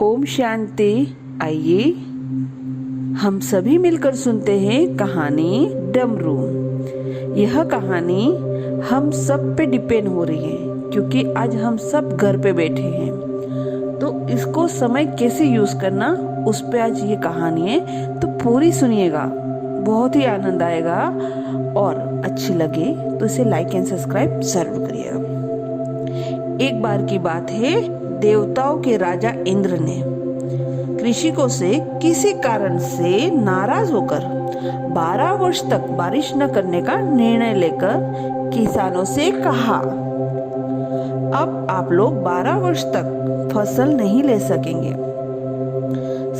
ओम शांति। आइए हम सभी मिलकर सुनते हैं कहानी डमरू। यह कहानी हम सब पे डिपेंड हो रही है क्योंकि आज हम सब घर पे बैठे हैं, तो इसको समय कैसे यूज करना उस पे आज ये कहानी है। तो पूरी सुनिएगा, बहुत ही आनंद आएगा और अच्छी लगे तो इसे लाइक एंड सब्सक्राइब जरूर करिएगा। एक बार की बात है, देवताओं के राजा इंद्र ने कृषकों से किसी कारण से नाराज होकर 12 वर्ष तक बारिश न करने का निर्णय लेकर किसानों से कहा, अब आप लोग 12 वर्ष तक फसल नहीं ले सकेंगे।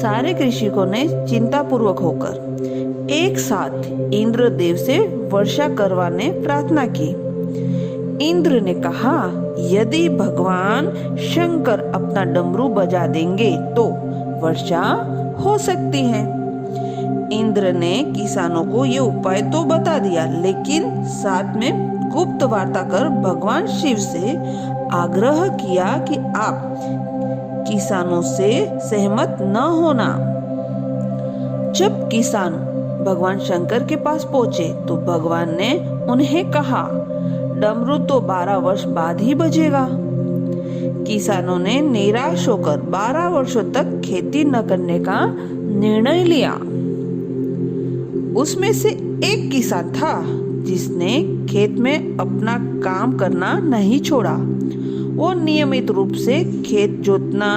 सारे कृषकों ने चिंतापूर्वक होकर एक साथ इंद्रदेव से वर्षा करवाने प्रार्थना की। इंद्र ने कहा, यदि भगवान शंकर अपना डमरू बजा देंगे तो वर्षा हो सकती है। इंद्र ने किसानों को ये उपाय तो बता दिया, लेकिन साथ में गुप्त वार्ता कर भगवान शिव से आग्रह किया कि आप किसानों से सहमत न होना। जब किसान भगवान शंकर के पास पहुंचे तो भगवान ने उन्हें कहा, डमरू तो 12 वर्ष बाद ही बजेगा। किसानों ने निराश होकर 12 वर्षों तक खेती न करने का निर्णय लिया। उसमें से एक किसान था जिसने खेत में अपना काम करना नहीं छोड़ा। वो नियमित रूप से खेत जोतना,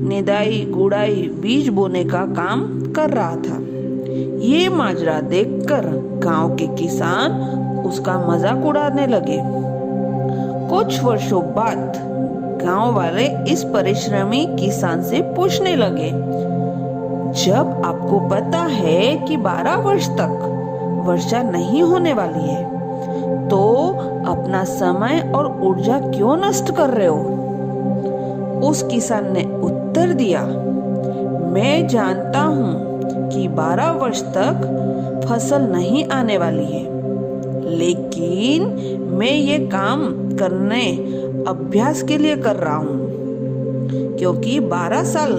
निदाई, गुड़ाई, बीज बोने का काम कर रहा था। ये माजरा देखकर गांव के किसान उसका मजाक उड़ाने लगे। कुछ वर्षों बाद गांव वाले इस परिश्रमी किसान से पूछने लगे, जब आपको पता है कि 12 वर्ष तक वर्षा नहीं होने वाली है, तो अपना समय और ऊर्जा क्यों नष्ट कर रहे हो? उस किसान ने उत्तर दिया, मैं जानता हूँ कि 12 वर्ष तक फसल नहीं आने वाली है, लेकिन मैं ये काम करने अभ्यास के लिए कर रहा हूँ, क्योंकि 12 साल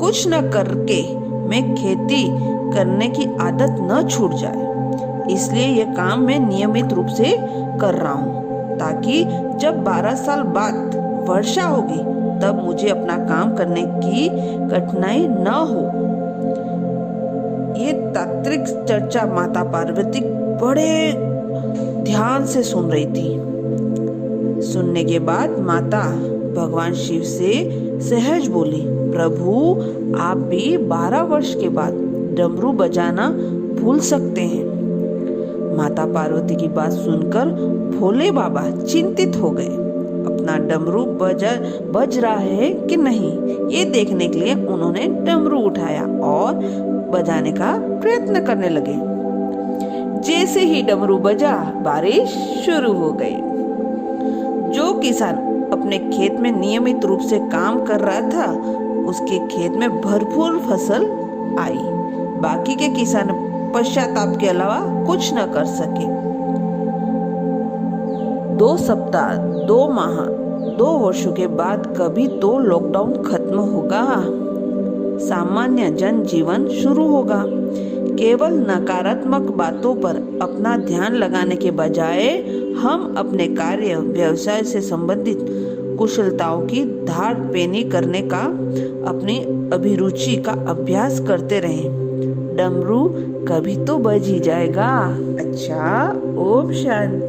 कुछ न करके मैं खेती करने की आदत न छूट जाए, इसलिए ये काम मैं नियमित रूप से कर रहा हूँ, ताकि जब 12 साल बाद वर्षा होगी तब मुझे अपना काम करने की कठिनाई न हो। ये तात्विक चर्चा माता पार्वती बड़े ध्यान से सुन रही थी। सुनने के बाद माता भगवान शिव से सहज बोली, प्रभु आप भी 12 वर्ष के बाद डमरू बजाना भूल सकते हैं। माता पार्वती की बात सुनकर भोले बाबा चिंतित हो गए। अपना डमरू बज रहा है कि नहीं, ये देखने के लिए उन्होंने डमरू उठाया और बजाने का प्रयत्न करने लगे। जैसे ही डमरू बजा, बारिश शुरू हो गई। जो किसान अपने खेत में नियमित रूप से काम कर रहा था, उसके खेत में भरपूर फसल आई। बाकी के किसान पश्चाताप के अलावा कुछ न कर सके। 2 सप्ताह, 2 माह, 2 वर्षों के बाद कभी तो लॉकडाउन खत्म होगा, सामान्य जनजीवन शुरू होगा। केवल नकारात्मक बातों पर अपना ध्यान लगाने के बजाय हम अपने कार्य व्यवसाय से संबंधित कुशलताओं की धार पेनी करने का, अपनी अभिरुचि का अभ्यास करते रहें। डमरू कभी तो बज ही जाएगा। अच्छा, ओम शांति।